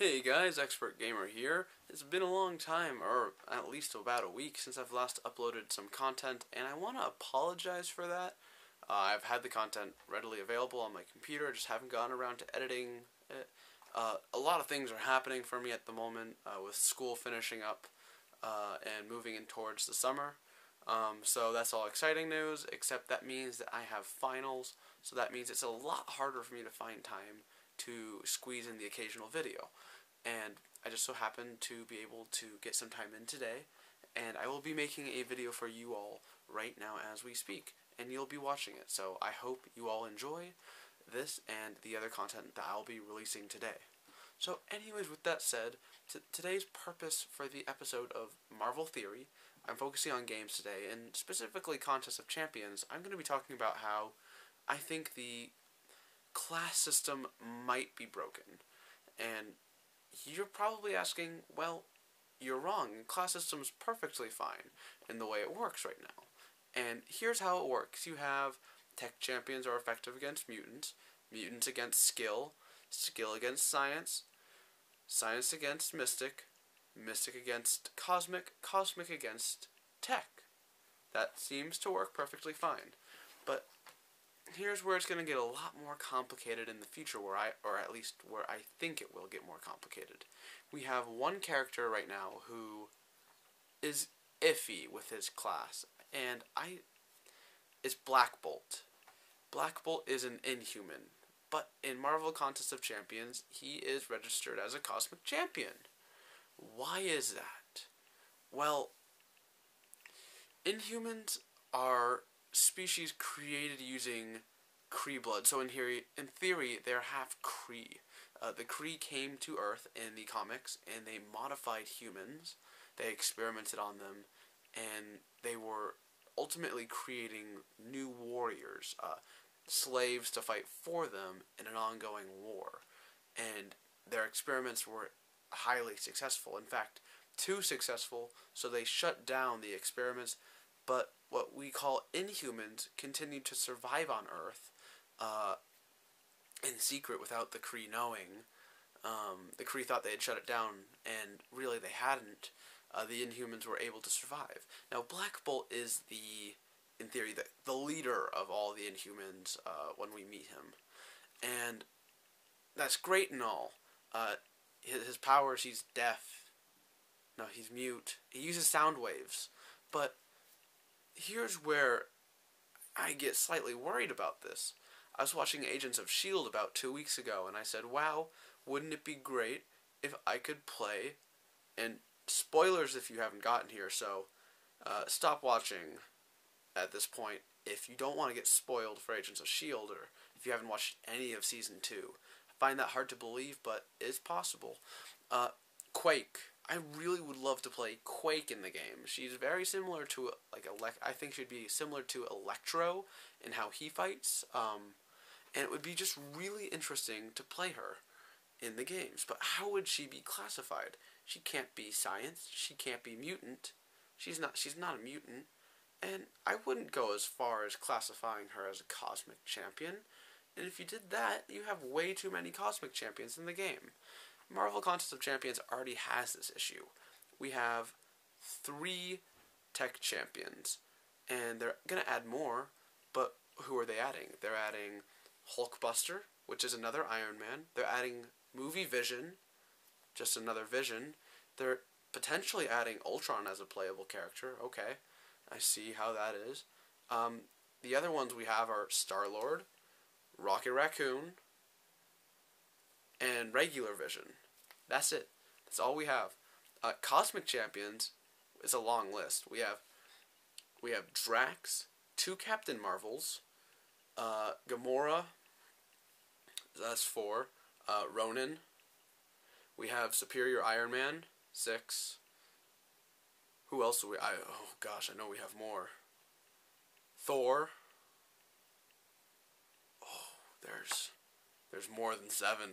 Hey guys, Expert Gamer here. It's been a long time, or at least about a week, since I've last uploaded some content, and I want to apologize for that. I've had the content readily available on my computer, just haven't gotten around to editing it. A lot of things are happening for me at the moment, with school finishing up and moving in towards the summer. So that's all exciting news, except that means that I have finals, so that means it's a lot harder for me to find time to squeeze in the occasional video. And I just so happen to be able to get some time in today, and I will be making a video for you all right now as we speak, and you'll be watching it. So I hope you all enjoy this and the other content that I'll be releasing today. So anyways, with that said, today's purpose for the episode of Marvel Theory, I'm focusing on games today, and specifically Contest of Champions. I'm going to be talking about how I think the class system might be broken. And you're probably asking, well, you're wrong. Class system's perfectly fine in the way it works right now. And here's how it works. You have tech champions are effective against mutants, mutants against skill, skill against science, science against mystic, mystic against cosmic, cosmic against tech. That seems to work perfectly fine. But here's where it's going to get a lot more complicated in the future, or at least where I think it will get more complicated. We have one character right now who is iffy with his class, and it's Black Bolt. Black Bolt is an Inhuman, but in Marvel Contest of Champions, he is registered as a Cosmic Champion. Why is that? Well, Inhumans are species created using Kree blood. So in theory, they're half Kree. The Kree came to Earth in the comics, and they modified humans. They experimented on them, and they were ultimately creating new warriors, slaves to fight for them in an ongoing war. And their experiments were highly successful. In fact, too successful, so they shut down the experiments. But what we call Inhumans continued to survive on Earth in secret without the Kree knowing. The Kree thought they had shut it down, and really they hadn't. The Inhumans were able to survive. Now, Black Bolt is in theory, the leader of all the Inhumans when we meet him. And that's great and all. His powers, he's deaf. No, he's mute. He uses sound waves. But here's where I get slightly worried about this. I was watching Agents of S.H.I.E.L.D. about 2 weeks ago, and I said, wow, wouldn't it be great if I could play, and spoilers if you haven't gotten here, so stop watching at this point if you don't want to get spoiled for Agents of S.H.I.E.L.D. or if you haven't watched any of Season 2. I find that hard to believe, but it's possible. Quake. I really would love to play Quake in the game. She's very similar to, I think she'd be similar to Electro in how he fights. And it would be just really interesting to play her in the games. But how would she be classified? She can't be science. She can't be mutant. She's not a mutant. And I wouldn't go as far as classifying her as a cosmic champion. And if you did that, you have way too many cosmic champions in the game. Marvel Contest of Champions already has this issue. We have 3 tech champions, and they're going to add more, but who are they adding? They're adding Hulkbuster, which is another Iron Man. They're adding Movie Vision, just another Vision. They're potentially adding Ultron as a playable character. Okay, I see how that is. The other ones we have are Star-Lord, Rocket Raccoon, and regular Vision. That's it. That's all we have. Cosmic Champions is a long list. We have Drax, 2 Captain Marvels, Gamora, that's 4, Ronan. We have Superior Iron Man, 6. Who else do we? Oh gosh, I know we have more. Thor. Oh, there's more than 7.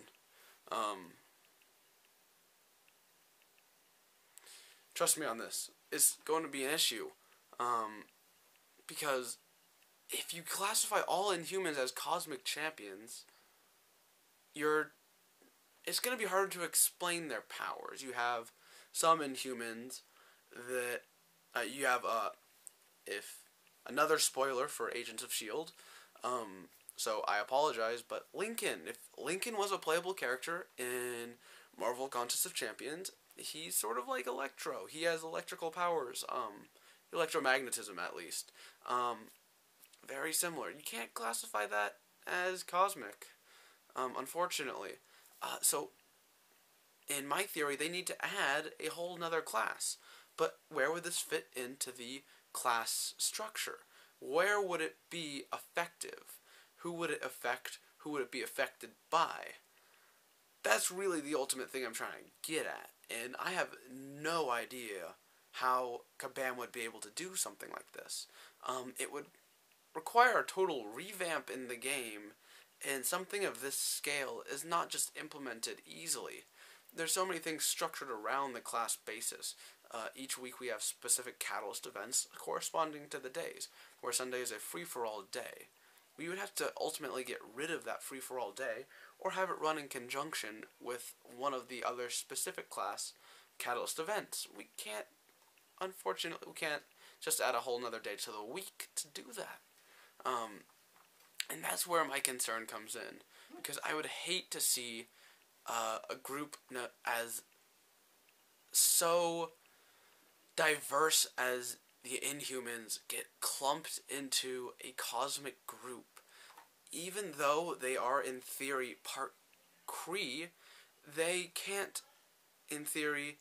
Trust me on this. It's going to be an issue. Because if you classify all Inhumans as cosmic champions, it's going to be harder to explain their powers. You have some Inhumans that you have if another spoiler for Agents of S.H.I.E.L.D. So I apologize, but Lincoln, if Lincoln was a playable character in Marvel Contest of Champions, he's sort of like Electro. He has electrical powers, electromagnetism at least. Very similar. You can't classify that as cosmic, unfortunately. So, in my theory, they need to add a whole nother class. But where would this fit into the class structure? Where would it be effective? Who would it affect? Who would it be affected by? That's really the ultimate thing I'm trying to get at. And I have no idea how Kabam would be able to do something like this. It would require a total revamp in the game, and something of this scale is not just implemented easily. There's so many things structured around the class basis. Each week we have specific Catalyst events corresponding to the days, where Sunday is a free-for-all day. We would have to ultimately get rid of that free-for-all day, or have it run in conjunction with one of the other specific class Catalyst events. Unfortunately, we can't just add a whole nother day to the week to do that. And that's where my concern comes in, because I would hate to see a group as so diverse as the Inhumans get clumped into a cosmic group. Even though they are, in theory, part Kree, they can't, in theory,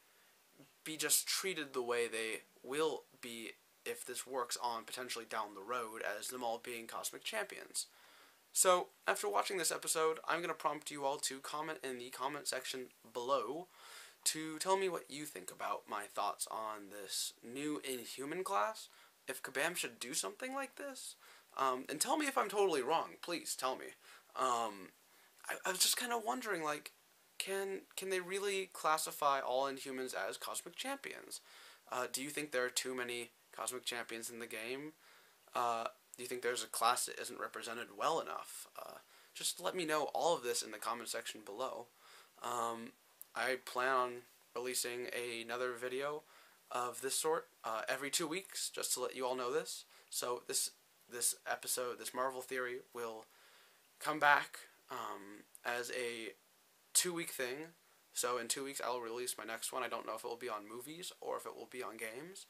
be just treated the way they will be if this works on potentially down the road as them all being cosmic champions. So, after watching this episode, I'm going to prompt you all to comment in the comment section below to tell me what you think about my thoughts on this new Inhuman class, if Kabam should do something like this, and tell me if I'm totally wrong. Please tell me. I was just kind of wondering, like, can they really classify all Inhumans as cosmic champions? Do you think there are too many cosmic champions in the game? Do you think there's a class that isn't represented well enough? Just let me know all of this in the comment section below. I plan on releasing another video of this sort every 2 weeks, just to let you all know this. So this episode, this Marvel Theory, will come back as a 2-week thing. So in 2 weeks I'll release my next one. I don't know if it will be on movies or if it will be on games,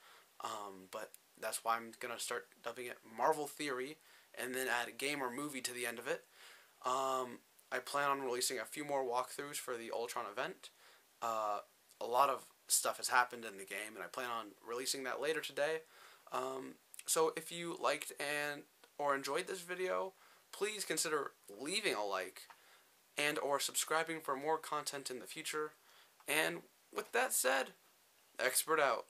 but that's why I'm going to start dubbing it Marvel Theory, and then add a game or movie to the end of it. I plan on releasing a few more walkthroughs for the Ultron event. A lot of stuff has happened in the game, and I plan on releasing that later today. So if you liked or enjoyed this video, please consider leaving a like and or subscribing for more content in the future. And with that said, Expert out.